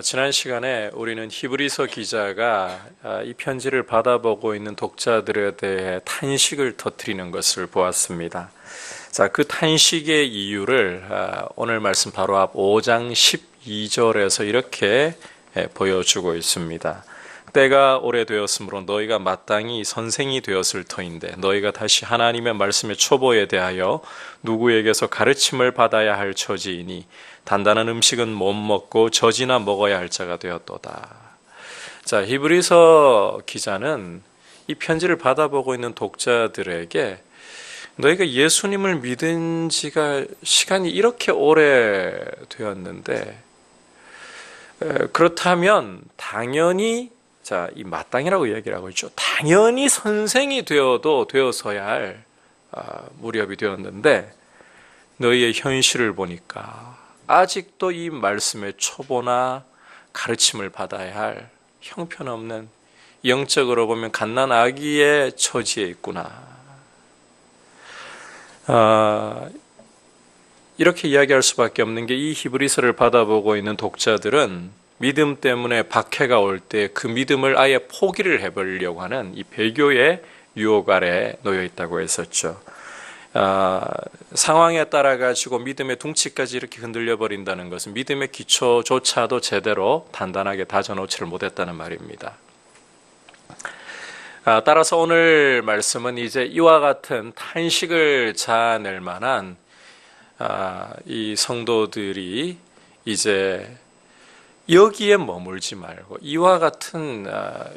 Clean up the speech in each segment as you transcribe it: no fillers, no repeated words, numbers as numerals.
지난 시간에 우리는 히브리서 기자가 이 편지를 받아보고 있는 독자들에 대해 탄식을 터뜨리는 것을 보았습니다. 자, 그 탄식의 이유를 오늘 말씀 바로 앞 5장 12절에서 이렇게 보여주고 있습니다. 때가 오래되었으므로 너희가 마땅히 선생이 되었을 터인데 너희가 다시 하나님의 말씀의 초보에 대하여 누구에게서 가르침을 받아야 할 처지이니 단단한 음식은 못 먹고 젖이나 먹어야 할 자가 되었도다. 자, 히브리서 기자는 이 편지를 받아보고 있는 독자들에게 너희가 예수님을 믿은 지가 시간이 이렇게 오래 되었는데 그렇다면 당연히 이 마땅이라고 얘기를 하고 있죠. 당연히 선생이 되어서야 할 무렵이 되었는데 너희의 현실을 보니까 아직도 이 말씀의 초보나 가르침을 받아야 할 형편없는, 영적으로 보면 갓난아기의 처지에 있구나. 이렇게 이야기할 수밖에 없는 게 이 히브리서를 받아보고 있는 독자들은 믿음 때문에 박해가 올 때 그 믿음을 아예 포기를 해버리려고 하는 이 배교의 유혹 아래 놓여 있다고 했었죠. 상황에 따라 가지고 믿음의 둥치까지 이렇게 흔들려 버린다는 것은 믿음의 기초조차도 제대로 단단하게 다져놓지를 못했다는 말입니다. 따라서 오늘 말씀은 이제 이와 같은 탄식을 자아낼 만한 이 성도들이 이제 여기에 머물지 말고 이와 같은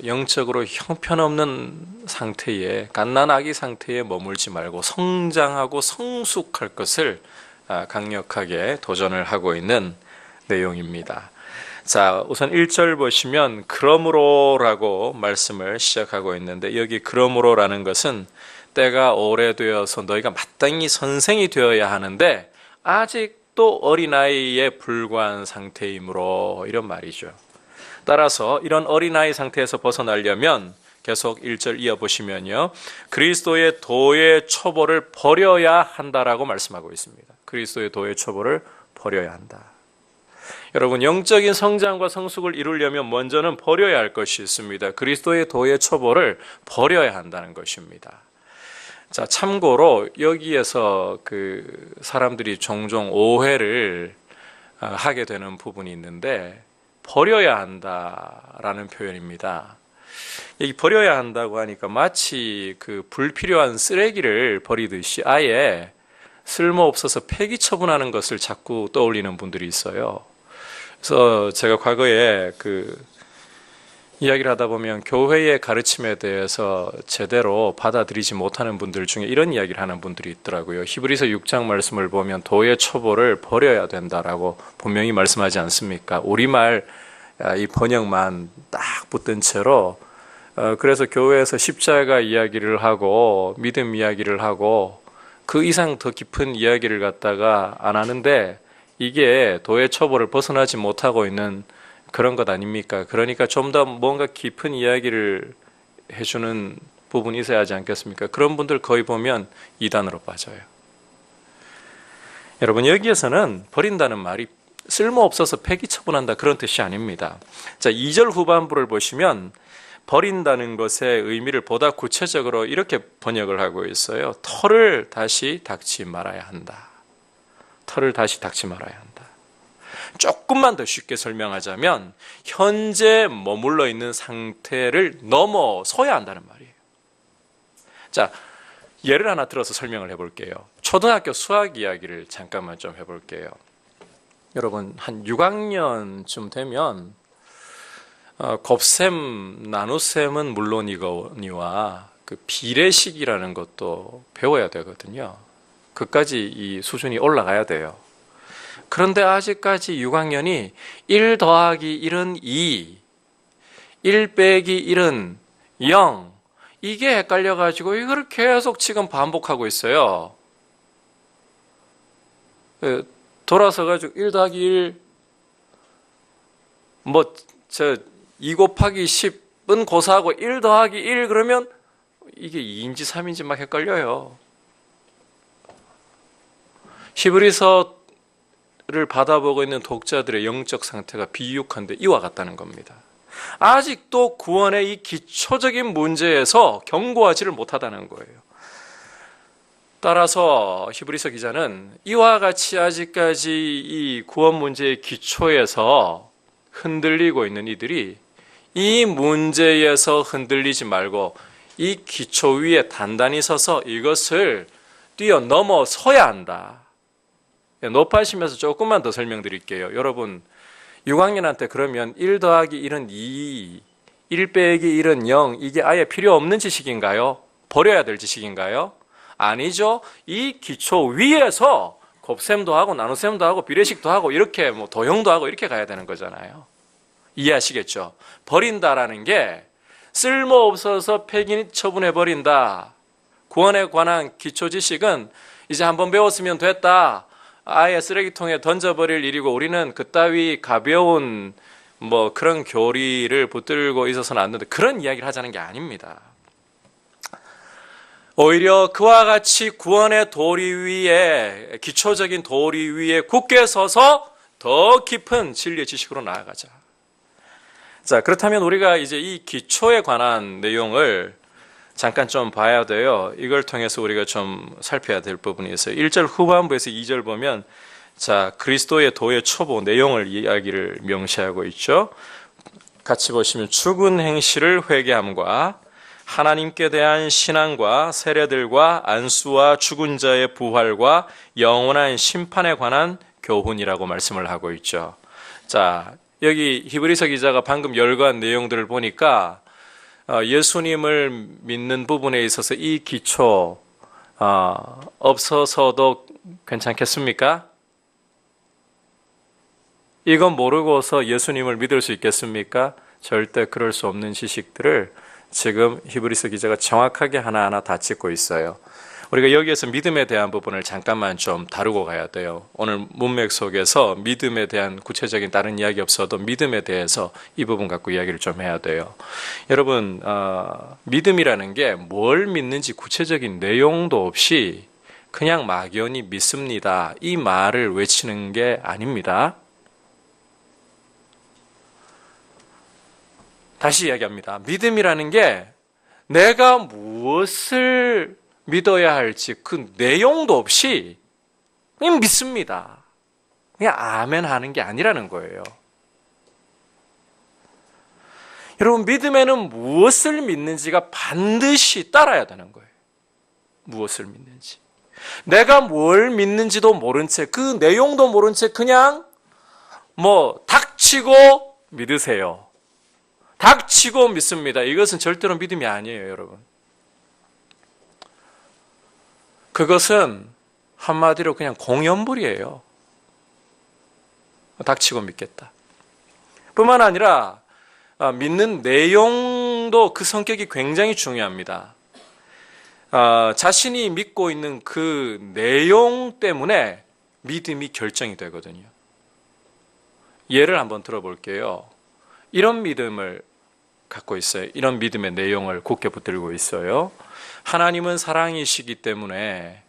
영적으로 형편없는 상태에, 갓난아기 상태에 머물지 말고 성장하고 성숙할 것을 강력하게 도전을 하고 있는 내용입니다. 자, 우선 1절 보시면 그러므로라고 말씀을 시작하고 있는데, 여기 그러므로라는 것은 때가 오래되어서 너희가 마땅히 선생이 되어야 하는데 아직도 어린아이에 불과한 상태이므로, 이런 말이죠. 따라서 이런 어린아이 상태에서 벗어나려면 계속 1절 이어보시면요, 그리스도의 도의 초보를 버려야 한다라고 말씀하고 있습니다. 그리스도의 도의 초보를 버려야 한다. 여러분, 영적인 성장과 성숙을 이루려면 먼저는 버려야 할 것이 있습니다. 그리스도의 도의 초보를 버려야 한다는 것입니다. 자, 참고로 여기에서 그 사람들이 종종 오해를 하게 되는 부분이 있는데, 버려야 한다라는 표현입니다. 여기 버려야 한다고 하니까 마치 그 불필요한 쓰레기를 버리듯이 아예 쓸모없어서 폐기 처분하는 것을 자꾸 떠올리는 분들이 있어요. 그래서 제가 과거에 이야기를 하다 보면 교회의 가르침에 대해서 제대로 받아들이지 못하는 분들 중에 이런 이야기를 하는 분들이 있더라고요. 히브리서 6장 말씀을 보면 도의 초보를 버려야 된다라고 분명히 말씀하지 않습니까? 우리말 이 번역만 딱 붙은 채로 그래서 교회에서 십자가 이야기를 하고 믿음 이야기를 하고 그 이상 더 깊은 이야기를 갖다가 안 하는데, 이게 도의 초보를 벗어나지 못하고 있는 그런 것 아닙니까? 그러니까 좀 더 뭔가 깊은 이야기를 해주는 부분이 있어야 하지 않겠습니까? 그런 분들 거의 보면 이단으로 빠져요. 여러분, 여기에서는 버린다는 말이 쓸모없어서 폐기 처분한다 그런 뜻이 아닙니다. 자, 2절 후반부를 보시면 버린다는 것의 의미를 보다 구체적으로 이렇게 번역을 하고 있어요. 털을 다시 닦지 말아야 한다. 털을 다시 닦지 말아야 한다. 조금만 더 쉽게 설명하자면 현재 머물러 있는 상태를 넘어서야 한다는 말이에요. 자, 예를 하나 들어서 설명을 해볼게요. 초등학교 수학 이야기를 잠깐만 좀 해볼게요. 여러분, 한 6학년쯤 되면 곱셈, 나눗셈은 물론이거니와 그 비례식이라는 것도 배워야 되거든요. 그까지 이 수준이 올라가야 돼요. 그런데 아직까지 6학년이 1 더하기 1은 2, 1 빼기 1은 0, 이게 헷갈려가지고 이걸 계속 지금 반복하고 있어요. 돌아서가지고 1 더하기 1, 2 곱하기 10은 고사하고 1 더하기 1 그러면 이게 2인지 3인지 막 헷갈려요. 히브리서를 받아보고 있는 독자들의 영적 상태가 비유익한데 이와 같다는 겁니다. 아직도 구원의 이 기초적인 문제에서 견고하지를 못하다는 거예요. 따라서 히브리서 기자는 이와 같이 아직까지 이 구원 문제의 기초에서 흔들리고 있는 이들이 이 문제에서 흔들리지 말고 이 기초 위에 단단히 서서 이것을 뛰어넘어서야 한다. 높아지면서 조금만 더 설명드릴게요. 여러분 6학년한테 그러면 1 더하기 1은 2, 1 빼기 1은 0, 이게 아예 필요 없는 지식인가요? 버려야 될 지식인가요? 아니죠. 이 기초 위에서 곱셈도 하고 나눗셈도 하고 비례식도 하고 이렇게 뭐 도형도 하고 이렇게 가야 되는 거잖아요. 이해하시겠죠? 버린다라는 게 쓸모없어서 폐기 처분해버린다. 구원에 관한 기초 지식은 이제 한번 배웠으면 됐다. 아예 쓰레기통에 던져버릴 일이고 우리는 그따위 가벼운 뭐 그런 교리를 붙들고 있어서는 안 된다. 그런 이야기를 하자는 게 아닙니다. 오히려 그와 같이 구원의 도리 위에, 기초적인 도리 위에 굳게 서서 더 깊은 진리의 지식으로 나아가자. 자, 그렇다면 우리가 이제 이 기초에 관한 내용을 잠깐 좀 봐야 돼요. 이걸 통해서 우리가 좀 살펴야 될 부분이 있어요. 1절 후반부에서 2절 보면 자, 그리스도의 도의 초보 내용을 이야기를 명시하고 있죠. 같이 보시면 죽은 행실을 회개함과 하나님께 대한 신앙과 세례들과 안수와 죽은 자의 부활과 영원한 심판에 관한 교훈이라고 말씀을 하고 있죠. 자, 여기 히브리서 기자가 방금 열거한 내용들을 보니까 예수님을 믿는 부분에 있어서 이 기초 없어서도 괜찮겠습니까? 이건 모르고서 예수님을 믿을 수 있겠습니까? 절대 그럴 수 없는 지식들을 지금 히브리서 기자가 정확하게 하나하나 다 짚고 있어요. 우리가 여기에서 믿음에 대한 부분을 잠깐만 좀 다루고 가야 돼요. 오늘 문맥 속에서 믿음에 대한 구체적인 다른 이야기 없어도 믿음에 대해서 이 부분 갖고 이야기를 좀 해야 돼요. 여러분, 믿음이라는 게 뭘 믿는지 구체적인 내용도 없이 그냥 막연히 믿습니다. 이 말을 외치는 게 아닙니다. 다시 이야기합니다. 믿음이라는 게 내가 무엇을 믿어야 할지 그 내용도 없이 그냥 믿습니다. 그냥 아멘 하는 게 아니라는 거예요. 여러분, 믿음에는 무엇을 믿는지가 반드시 따라야 되는 거예요. 무엇을 믿는지. 내가 뭘 믿는지도 모른 채, 그 내용도 모른 채 그냥 닥치고 믿으세요. 닥치고 믿습니다. 이것은 절대로 믿음이 아니에요, 여러분. 그것은 한마디로 그냥 공연불이에요. 닥치고 믿겠다. 뿐만 아니라 믿는 내용도 그 성격이 굉장히 중요합니다. 자신이 믿고 있는 그 내용 때문에 믿음이 결정이 되거든요. 예를 한번 들어볼게요. 이런 믿음을 갖고 있어요. 이런 믿음의 내용을 굳게 붙들고 있어요. 하나님은 사랑이시기 때문에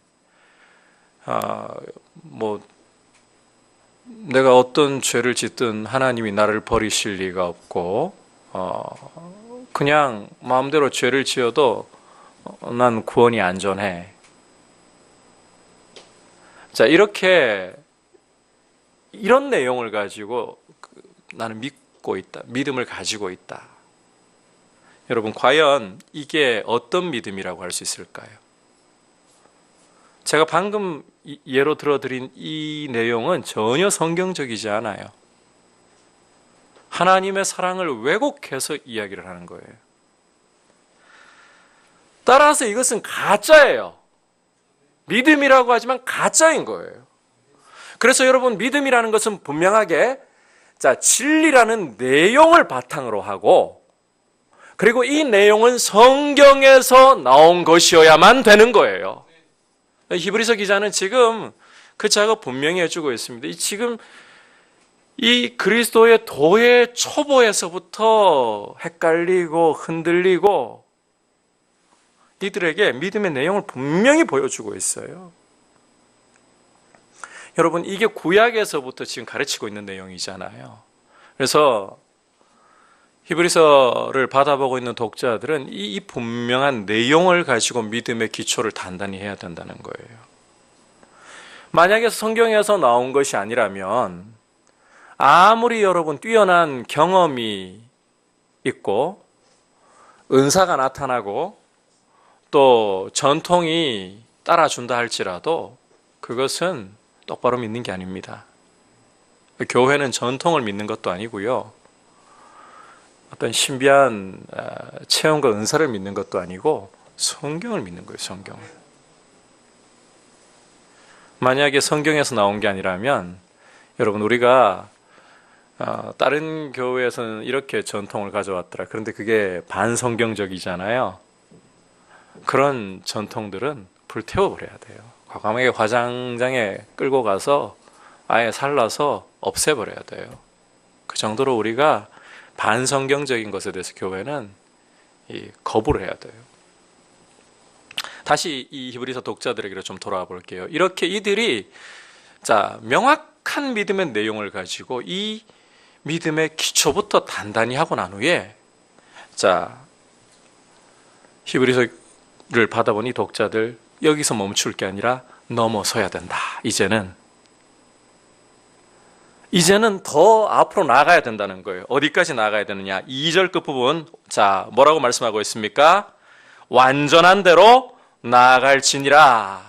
내가 어떤 죄를 짓든 하나님이 나를 버리실 리가 없고 그냥 마음대로 죄를 지어도 난 구원이 안전해. 자, 이런 내용을 가지고 나는 믿고 있다. 믿음을 가지고 있다. 여러분, 과연 이게 어떤 믿음이라고 할 수 있을까요? 제가 방금 예로 들어드린 이 내용은 전혀 성경적이지 않아요. 하나님의 사랑을 왜곡해서 이야기를 하는 거예요. 따라서 이것은 가짜예요. 믿음이라고 하지만 가짜인 거예요. 그래서 여러분, 믿음이라는 것은 분명하게 진리라는 내용을 바탕으로 하고, 그리고 이 내용은 성경에서 나온 것이어야만 되는 거예요. 히브리서 기자는 지금 그 작업 분명히 해주고 있습니다. 지금 이 그리스도의 도의 초보에서부터 헷갈리고 흔들리고 이들에게 믿음의 내용을 분명히 보여주고 있어요. 여러분, 이게 구약에서부터 지금 가르치고 있는 내용이잖아요. 그래서 히브리서를 받아보고 있는 독자들은 이 분명한 내용을 가지고 믿음의 기초를 단단히 해야 된다는 거예요. 만약에 성경에서 나온 것이 아니라면 아무리 여러분 뛰어난 경험이 있고 은사가 나타나고 또 전통이 따라준다 할지라도 그것은 똑바로 믿는 게 아닙니다. 교회는 전통을 믿는 것도 아니고요, 어떤 신비한 체험과 은사를 믿는 것도 아니고 성경을 믿는 거예요. 성경을. 만약에 성경에서 나온 게 아니라면 여러분, 우리가 다른 교회에서는 이렇게 전통을 가져왔더라, 그런데 그게 반성경적이잖아요. 그런 전통들은 불태워버려야 돼요. 과감하게 화장장에 끌고 가서 아예 살라서 없애버려야 돼요. 그 정도로 우리가 반성경적인 것에 대해서 교회는 거부를 해야 돼요. 다시 이 히브리서 독자들에게로 좀 돌아와 볼게요. 이렇게 이들이 명확한 믿음의 내용을 가지고 이 믿음의 기초부터 단단히 하고 난 후에 히브리서를 받아본 이 독자들, 여기서 멈출 게 아니라 넘어서야 된다. 이제는 더 앞으로 나가야 된다는 거예요. 어디까지 나가야 되느냐? 2절 끝부분, 뭐라고 말씀하고 있습니까? 완전한 대로 나아갈지니라.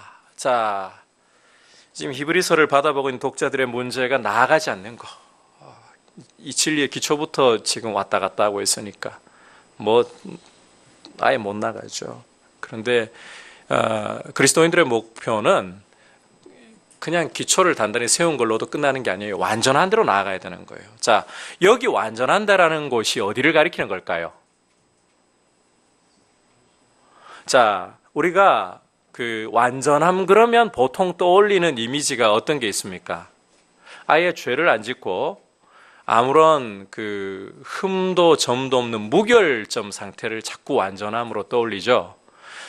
지금 히브리서를 받아보고 있는 독자들의 문제가 나아가지 않는 거. 이 진리의 기초부터 지금 왔다 갔다 하고 있으니까 아예 못 나가죠. 그런데 그리스도인들의 목표는 그냥 기초를 단단히 세운 걸로도 끝나는 게 아니에요. 완전한 대로 나아가야 되는 거예요. 여기 완전한 데라는 곳이 어디를 가리키는 걸까요? 우리가 그 완전함 그러면 보통 떠올리는 이미지가 어떤 게 있습니까? 아예 죄를 안 짓고 아무런 그 흠도 점도 없는 무결점 상태를 자꾸 완전함으로 떠올리죠.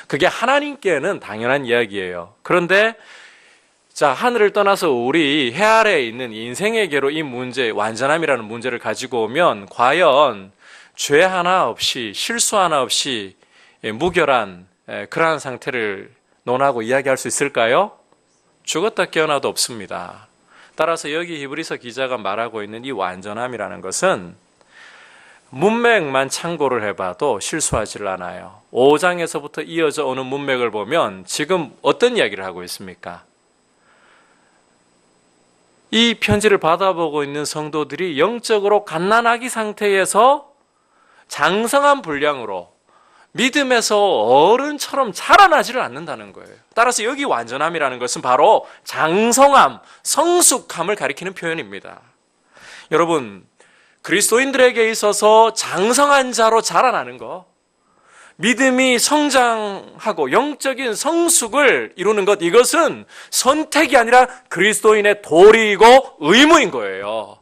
그게 하나님께는 당연한 이야기예요. 그런데 하늘을 떠나서 우리 해 아래에 있는 인생에게로 이 문제, 완전함이라는 문제를 가지고 오면 과연 죄 하나 없이, 실수 하나 없이 무결한 그러한 상태를 논하고 이야기할 수 있을까요? 죽었다 깨어나도 없습니다. 따라서 여기 히브리서 기자가 말하고 있는 이 완전함이라는 것은 문맥만 참고를 해봐도 실수하지를 않아요. 5장에서부터 이어져 오는 문맥을 보면 지금 어떤 이야기를 하고 있습니까? 이 편지를 받아보고 있는 성도들이 영적으로 갓난아기 상태에서 장성한 분량으로 믿음에서 어른처럼 자라나지를 않는다는 거예요. 따라서 여기 완전함이라는 것은 바로 장성함, 성숙함을 가리키는 표현입니다. 여러분, 그리스도인들에게 있어서 장성한 자로 자라나는 거, 믿음이 성장하고 영적인 성숙을 이루는 것, 이것은 선택이 아니라 그리스도인의 도리이고 의무인 거예요.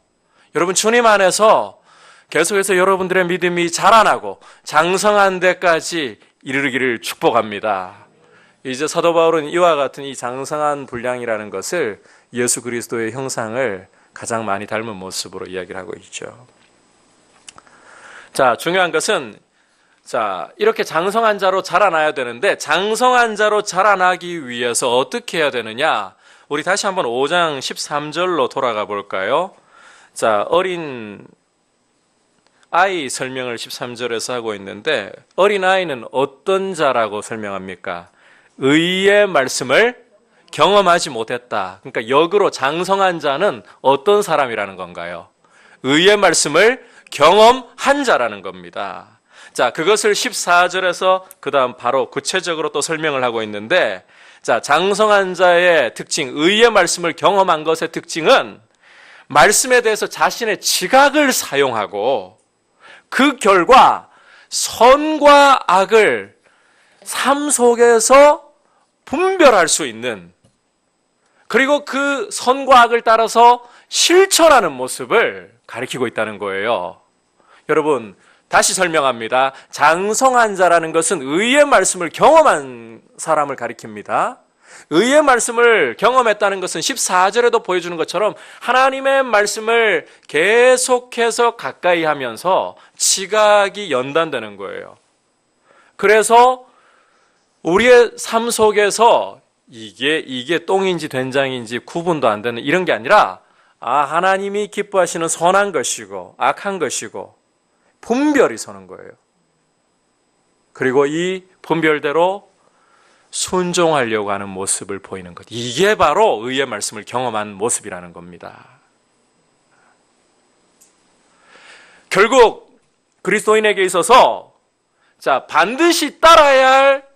여러분, 주님 안에서 계속해서 여러분들의 믿음이 자라나고 장성한 데까지 이르기를 축복합니다. 이제 사도 바울은 이와 같은 이 장성한 분량이라는 것을 예수 그리스도의 형상을 가장 많이 닮은 모습으로 이야기를 하고 있죠. 중요한 것은 이렇게 장성한 자로 자라나야 되는데, 장성한 자로 자라나기 위해서 어떻게 해야 되느냐? 우리 다시 한번 5장 13절로 돌아가 볼까요? 어린 아이 설명을 13절에서 하고 있는데, 어린 아이는 어떤 자라고 설명합니까? 의의 말씀을 경험하지 못했다. 그러니까 역으로 장성한 자는 어떤 사람이라는 건가요? 의의 말씀을 경험한 자라는 겁니다. 그것을 14절에서 그 다음 바로 구체적으로 또 설명을 하고 있는데, 장성한 자의 특징, 의의 말씀을 경험한 것의 특징은 말씀에 대해서 자신의 지각을 사용하고 그 결과 선과 악을 삶 속에서 분별할 수 있는, 그리고 그 선과 악을 따라서 실천하는 모습을 가리키고 있다는 거예요. 여러분, 다시 설명합니다. 장성한 자라는 것은 의의 말씀을 경험한 사람을 가리킵니다. 의의 말씀을 경험했다는 것은 14절에도 보여주는 것처럼 하나님의 말씀을 계속해서 가까이 하면서 지각이 연단되는 거예요. 그래서 우리의 삶 속에서 이게 똥인지 된장인지 구분도 안 되는 이런 게 아니라 하나님이 기뻐하시는 선한 것이고 악한 것이고 분별이 서는 거예요. 그리고 이 분별대로 순종하려고 하는 모습을 보이는 것. 이게 바로 의의 말씀을 경험한 모습이라는 겁니다. 결국 그리스도인에게 있어서 반드시 따라야 할,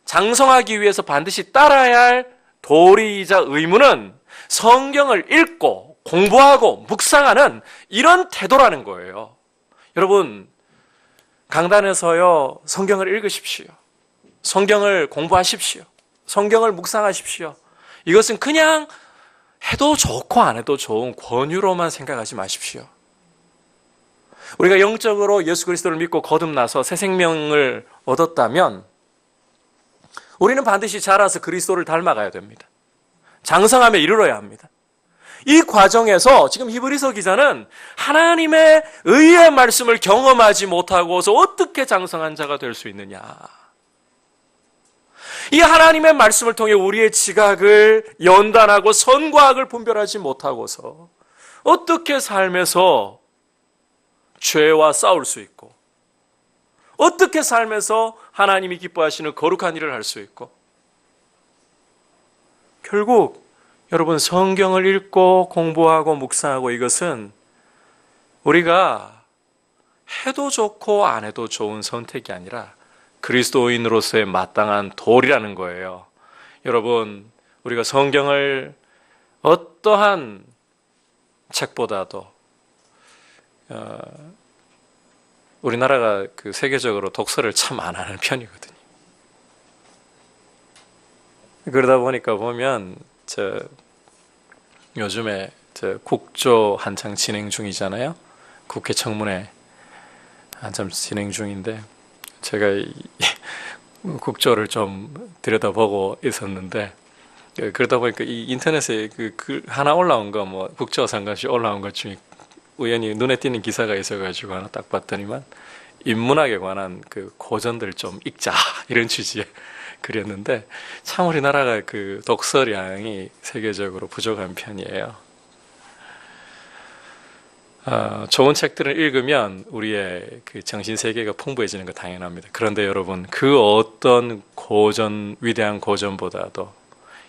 장성하기 위해서 반드시 따라야 할 도리이자 의무는 성경을 읽고 공부하고 묵상하는 이런 태도라는 거예요. 여러분, 강단에서요, 성경을 읽으십시오. 성경을 공부하십시오. 성경을 묵상하십시오. 이것은 그냥 해도 좋고 안 해도 좋은 권유로만 생각하지 마십시오. 우리가 영적으로 예수 그리스도를 믿고 거듭나서 새 생명을 얻었다면 우리는 반드시 자라서 그리스도를 닮아가야 됩니다. 장성함에 이르러야 합니다. 이 과정에서 지금 히브리서 기자는 하나님의 의의 말씀을 경험하지 못하고서 어떻게 장성한 자가 될 수 있느냐. 이 하나님의 말씀을 통해 우리의 지각을 연단하고 선과 악을 분별하지 못하고서 어떻게 삶에서 죄와 싸울 수 있고 어떻게 삶에서 하나님이 기뻐하시는 거룩한 일을 할 수 있고 결국 여러분 성경을 읽고 공부하고 묵상하고 이것은 우리가 해도 좋고 안 해도 좋은 선택이 아니라 그리스도인으로서의 마땅한 도리라는 거예요. 여러분, 우리가 성경을 어떠한 책보다도 우리나라가 세계적으로 독서를 참 안 하는 편이거든요. 그러다 보니까 보면 요즘에 국조 한창 진행 중이잖아요. 국회 청문회 한참 진행 중인데 제가 국조를 좀 들여다보고 있었는데 그러다 보니까 이 인터넷에 글 하나 올라온 거 국조와 상관없이 올라온 것 중에 우연히 눈에 띄는 기사가 있어가지고 하나 딱 봤더니만 인문학에 관한 고전들 좀 읽자 이런 취지의 글이었는데 참 우리나라가 독서량이 세계적으로 부족한 편이에요. 좋은 책들을 읽으면 우리의 정신 세계가 풍부해지는 거 당연합니다. 그런데 여러분, 그 어떤 고전, 위대한 고전보다도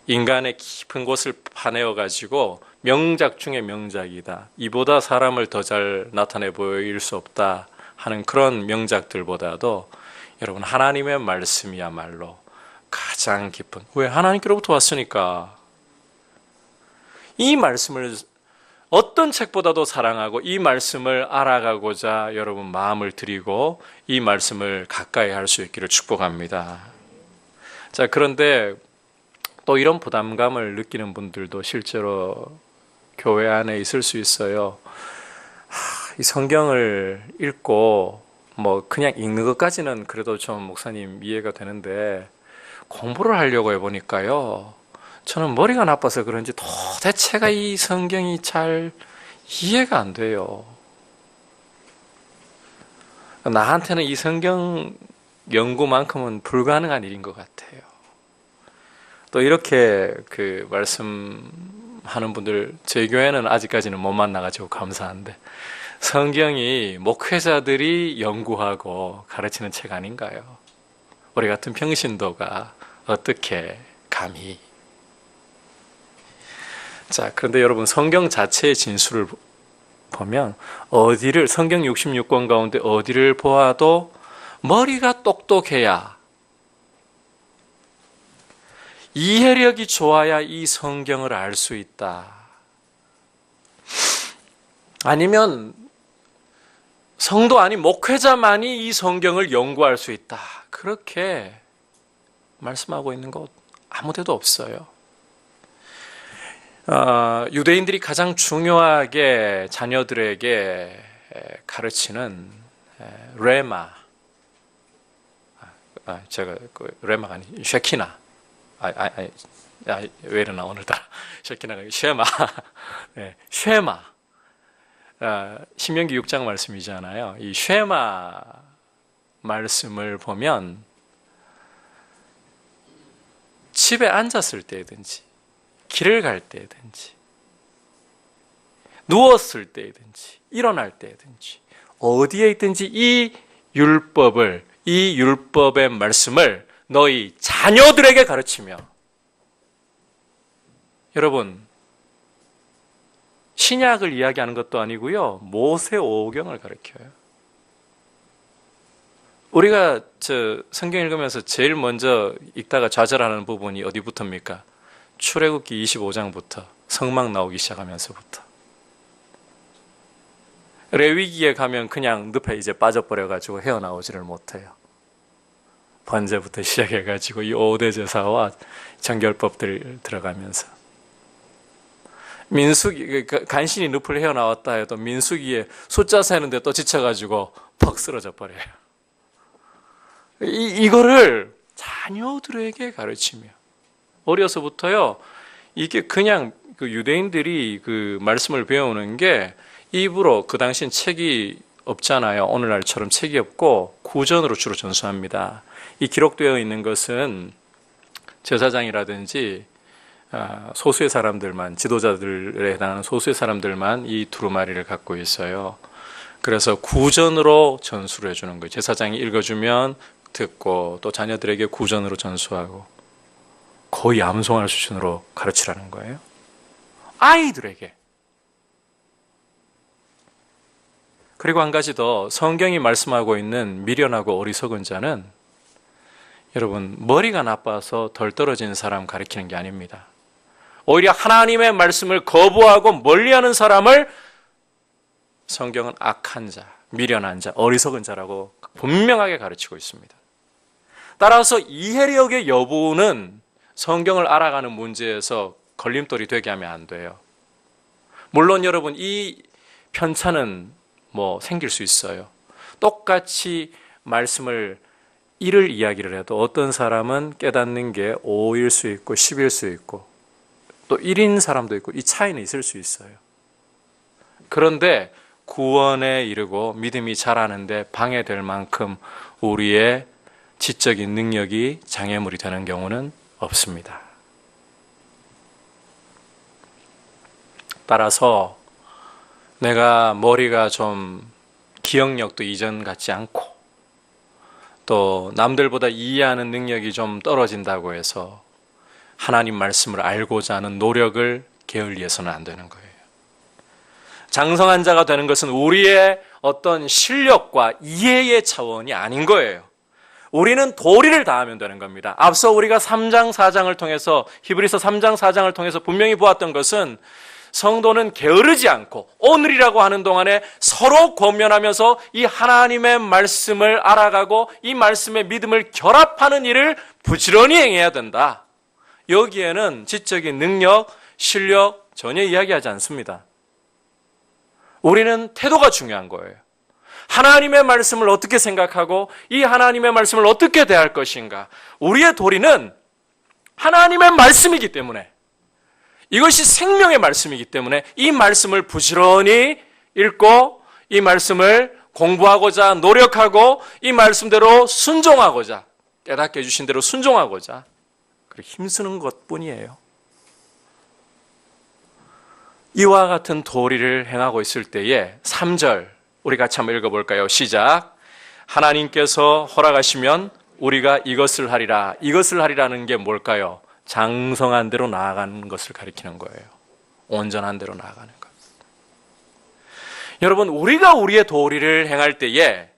인간의 깊은 곳을 파내어 가지고 명작 중에 명작이다. 이보다 사람을 더 잘 나타내 보일 수 없다 하는 그런 명작들보다도 여러분 하나님의 말씀이야말로 가장 깊은, 왜? 하나님께로부터 왔으니까 이 말씀을 어떤 책보다도 사랑하고 이 말씀을 알아가고자 여러분 마음을 드리고 이 말씀을 가까이 할 수 있기를 축복합니다. 자, 그런데 또 이런 부담감을 느끼는 분들도 실제로 교회 안에 있을 수 있어요. 이 성경을 읽고 그냥 읽는 것까지는 그래도 좀 목사님 이해가 되는데 공부를 하려고 해보니까요, 저는 머리가 나빠서 그런지 도대체가 이 성경이 잘 이해가 안 돼요. 나한테는 이 성경 연구만큼은 불가능한 일인 것 같아요. 또 이렇게 말씀하는 분들 저희 교회는 아직까지는 못 만나가지고 감사한데 성경이 목회자들이 연구하고 가르치는 책 아닌가요? 우리 같은 평신도가 어떻게 감히. 자, 그런데 여러분 성경 자체의 진수를 보면 성경 66권 가운데 어디를 보아도 머리가 똑똑해야, 이해력이 좋아야 이 성경을 알 수 있다. 아니면 성도 아닌 목회자만이 이 성경을 연구할 수 있다. 그렇게 말씀하고 있는 곳 아무 데도 없어요. 유대인들이 가장 중요하게 자녀들에게 가르치는 레마, 제가 레마가 아니 쉐키나, 왜 이러나 오늘따라 새끼나가 쉐마. 네, 쉐마. 신명기 6장 말씀이잖아요. 이 쉐마 말씀을 보면 집에 앉았을 때든지 길을 갈 때든지 누웠을 때든지 일어날 때든지 어디에 있든지 이 율법의 말씀을 너희 자녀들에게 가르치며. 여러분, 신약을 이야기하는 것도 아니고요, 모세오경을 가르쳐요. 우리가 성경 읽으면서 제일 먼저 읽다가 좌절하는 부분이 어디부터입니까? 출애굽기 25장부터 성막 나오기 시작하면서부터. 레위기에 가면 그냥 늪에 이제 빠져버려가지고 헤어나오지를 못해요. 번제부터 시작해가지고 이 5대 제사와 정결법들 들어가면서. 민수기, 간신히 늪을 헤어나왔다 해도 민수기에 숫자 세는데 또 지쳐가지고 퍽 쓰러져 버려요. 이거를 자녀들에게 가르치며 어려서부터요, 이게 그냥 그 유대인들이 그 말씀을 배우는 게 입으로, 그 당시엔 책이 없잖아요. 오늘날처럼 책이 없고 구전으로 주로 전수합니다. 이 기록되어 있는 것은 제사장이라든지 소수의 사람들만, 지도자들에 해당하는 소수의 사람들만 이 두루마리를 갖고 있어요. 그래서 구전으로 전수를 해주는 거예요. 제사장이 읽어주면 듣고 또 자녀들에게 구전으로 전수하고 거의 암송할 수준으로 가르치라는 거예요. 아이들에게. 그리고 한 가지 더, 성경이 말씀하고 있는 미련하고 어리석은 자는 여러분, 머리가 나빠서 덜 떨어진 사람 가리키는 게 아닙니다. 오히려 하나님의 말씀을 거부하고 멀리하는 사람을 성경은 악한 자, 미련한 자, 어리석은 자라고 분명하게 가르치고 있습니다. 따라서 이해력의 여부는 성경을 알아가는 문제에서 걸림돌이 되게 하면 안 돼요. 물론 여러분, 이 편차는 생길 수 있어요. 똑같이 말씀을 1을 이야기를 해도 어떤 사람은 깨닫는 게 5일 수 있고 10일 수 있고 또 1인 사람도 있고, 이 차이는 있을 수 있어요. 그런데 구원에 이르고 믿음이 자라는데 방해될 만큼 우리의 지적인 능력이 장애물이 되는 경우는 없습니다. 따라서 내가 머리가 좀 기억력도 이전 같지 않고 또 남들보다 이해하는 능력이 좀 떨어진다고 해서 하나님 말씀을 알고자 하는 노력을 게을리해서는 안 되는 거예요. 장성한 자가 되는 것은 우리의 어떤 실력과 이해의 차원이 아닌 거예요. 우리는 도리를 다하면 되는 겁니다. 앞서 우리가 3장 4장을 통해서, 히브리서 3장 4장을 통해서 분명히 보았던 것은 성도는 게으르지 않고 오늘이라고 하는 동안에 서로 권면하면서 이 하나님의 말씀을 알아가고 이 말씀의 믿음을 결합하는 일을 부지런히 행해야 된다. 여기에는 지적인 능력, 실력 전혀 이야기하지 않습니다. 우리는 태도가 중요한 거예요. 하나님의 말씀을 어떻게 생각하고 이 하나님의 말씀을 어떻게 대할 것인가. 우리의 도리는 하나님의 말씀이기 때문에, 이것이 생명의 말씀이기 때문에 이 말씀을 부지런히 읽고 이 말씀을 공부하고자 노력하고 이 말씀대로 순종하고자, 깨닫게 해주신 대로 순종하고자 그렇게 힘쓰는 것뿐이에요. 이와 같은 도리를 행하고 있을 때에 3절 우리 같이 한번 읽어볼까요? 시작. 하나님께서 허락하시면 우리가 이것을 하리라. 이것을 하리라는 게 뭘까요? 장성한 대로 나아가는 것을 가리키는 거예요. 온전한 대로 나아가는 것. 여러분, 우리가 우리의 도리를 행할 때에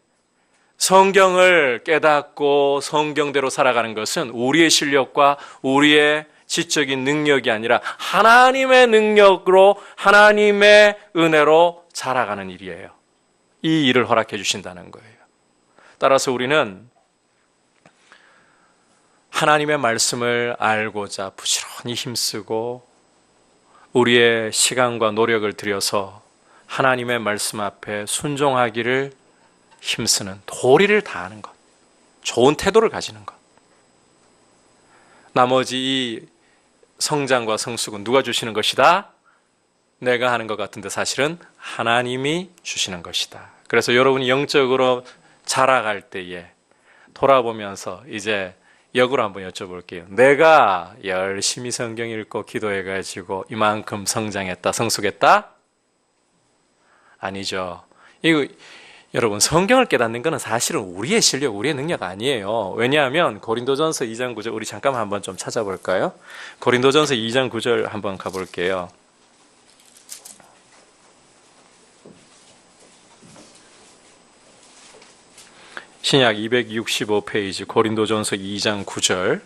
성경을 깨닫고 성경대로 살아가는 것은 우리의 실력과 우리의 지적인 능력이 아니라 하나님의 능력으로, 하나님의 은혜로 자라가는 일이에요. 이 일을 허락해 주신다는 거예요. 따라서 우리는 하나님의 말씀을 알고자 부지런히 힘쓰고 우리의 시간과 노력을 들여서 하나님의 말씀 앞에 순종하기를 힘쓰는 도리를 다하는 것, 좋은 태도를 가지는 것. 나머지 이 성장과 성숙은 누가 주시는 것이다? 내가 하는 것 같은데 사실은 하나님이 주시는 것이다. 그래서 여러분이 영적으로 자라갈 때에 돌아보면서 이제 역으로 한번 여쭤볼게요. 내가 열심히 성경 읽고 기도해가지고 이만큼 성장했다, 성숙했다? 아니죠. 이거 여러분, 성경을 깨닫는 것은 사실은 우리의 실력, 우리의 능력 아니에요. 왜냐하면 고린도전서 2장 9절 우리 잠깐만 한번 좀 찾아볼까요? 고린도전서 2장 9절 한번 가볼게요. 신약 265페이지 고린도전서 2장 9절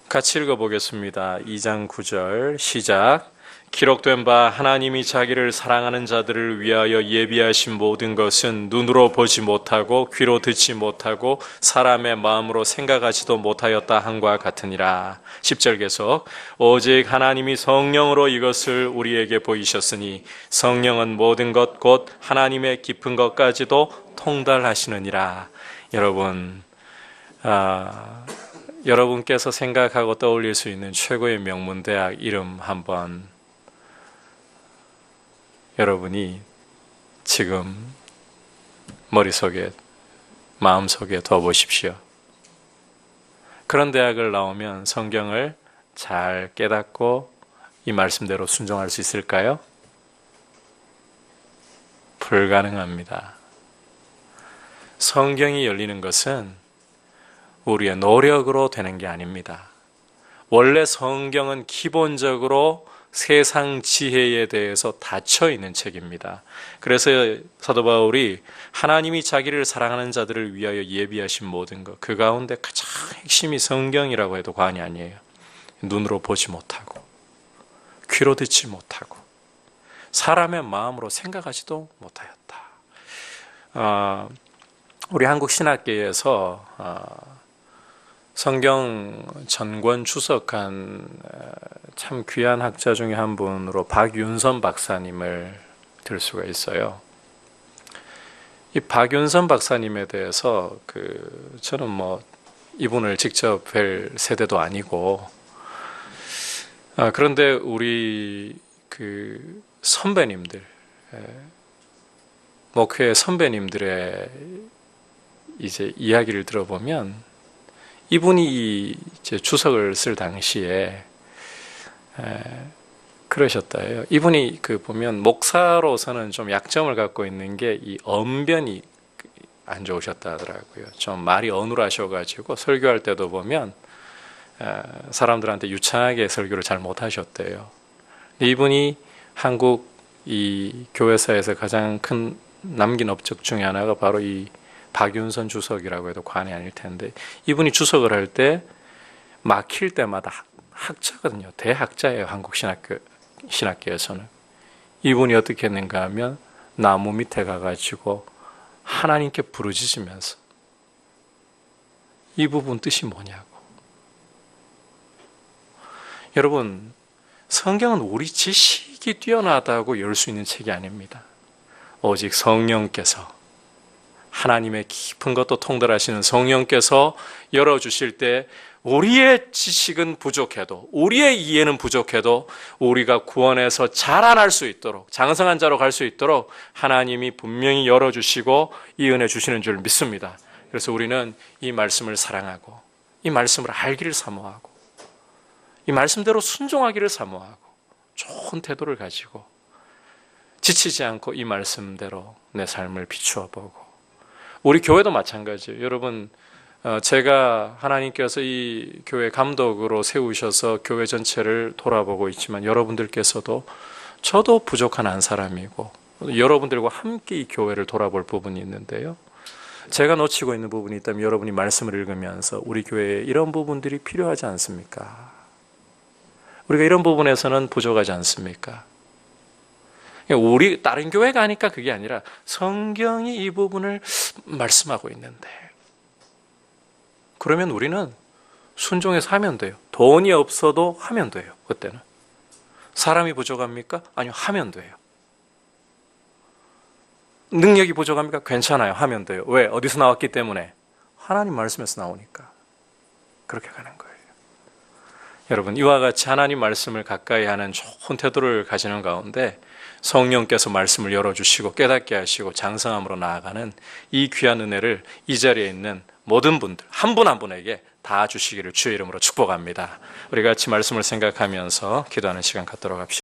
같이 읽어보겠습니다. 2장 9절 시작. 기록된 바 하나님이 자기를 사랑하는 자들을 위하여 예비하신 모든 것은 눈으로 보지 못하고 귀로 듣지 못하고 사람의 마음으로 생각하지도 못하였다 함과 같으니라. 10절 계속. 오직 하나님이 성령으로 이것을 우리에게 보이셨으니 성령은 모든 것 곧 하나님의 깊은 것까지도 통달하시느니라. 여러분, 여러분께서 생각하고 떠올릴 수 있는 최고의 명문대학 이름 한번 여러분이 지금 머릿속에, 마음속에 둬보십시오. 그런 대학을 나오면 성경을 잘 깨닫고 이 말씀대로 순종할 수 있을까요? 불가능합니다. 성경이 열리는 것은 우리의 노력으로 되는 게 아닙니다. 원래 성경은 기본적으로 세상 지혜에 대해서 닫혀 있는 책입니다. 그래서 사도 바울이 하나님이 자기를 사랑하는 자들을 위하여 예비하신 모든 것, 그 가운데 가장 핵심이 성경이라고 해도 과언이 아니에요. 눈으로 보지 못하고 귀로 듣지 못하고 사람의 마음으로 생각하지도 못하였다. 우리 한국 신학계에서 성경 전권 주석한 참 귀한 학자 중에 한 분으로 박윤선 박사님을 들 수가 있어요. 이 박윤선 박사님에 대해서 저는 이분을 직접 뵐 세대도 아니고, 그런데 우리 선배님들, 목회 선배님들의 이제 이야기를 들어보면 이분이 이제 주석을 쓸 당시에 그러셨다 해요. 이분이 보면 목사로서는 좀 약점을 갖고 있는 게 이 언변이 안 좋으셨다 하더라고요. 좀 말이 어눌하셔가지고 설교할 때도 보면 사람들한테 유창하게 설교를 잘 못하셨대요. 이분이 한국 이 교회사에서 가장 큰 남긴 업적 중에 하나가 바로 이 박윤선 주석이라고 해도 과언이 아닐 텐데, 이분이 주석을 할 때 막힐 때마다 학자거든요. 대학자예요. 한국 신학계에서는. 이분이 어떻게 했는가 하면 나무 밑에 가가지고 하나님께 부르짖으면서 이 부분 뜻이 뭐냐고. 여러분, 성경은 우리 지식이 뛰어나다고 열 수 있는 책이 아닙니다. 오직 성령께서, 하나님의 깊은 것도 통달하시는 성령께서 열어주실 때 우리의 지식은 부족해도, 우리의 이해는 부족해도 우리가 구원에서 자라날 수 있도록, 장성한 자로 갈 수 있도록 하나님이 분명히 열어주시고 이 은혜 주시는 줄 믿습니다. 그래서 우리는 이 말씀을 사랑하고 이 말씀을 알기를 사모하고 이 말씀대로 순종하기를 사모하고 좋은 태도를 가지고 지치지 않고 이 말씀대로 내 삶을 비추어 보고, 우리 교회도 마찬가지예요. 여러분, 제가 하나님께서 이 교회 감독으로 세우셔서 교회 전체를 돌아보고 있지만 여러분들께서도 저도 부족한 한 사람이고 여러분들과 함께 이 교회를 돌아볼 부분이 있는데요. 제가 놓치고 있는 부분이 있다면 여러분이 말씀을 읽으면서 우리 교회에 이런 부분들이 필요하지 않습니까? 우리가 이런 부분에서는 부족하지 않습니까? 우리 다른 교회가 하니까 그게 아니라 성경이 이 부분을 말씀하고 있는데, 그러면 우리는 순종해서 하면 돼요. 돈이 없어도 하면 돼요. 그때는 사람이 부족합니까? 아니요, 하면 돼요. 능력이 부족합니까? 괜찮아요. 하면 돼요. 왜? 어디서 나왔기 때문에? 하나님 말씀에서 나오니까 그렇게 가는 거예요. 여러분, 이와 같이 하나님 말씀을 가까이 하는 좋은 태도를 가지는 가운데 성령께서 말씀을 열어주시고 깨닫게 하시고 장성함으로 나아가는 이 귀한 은혜를 이 자리에 있는 모든 분들 한 분 한 분에게 다 주시기를 주의 이름으로 축복합니다. 우리 같이 말씀을 생각하면서 기도하는 시간 갖도록 합시다.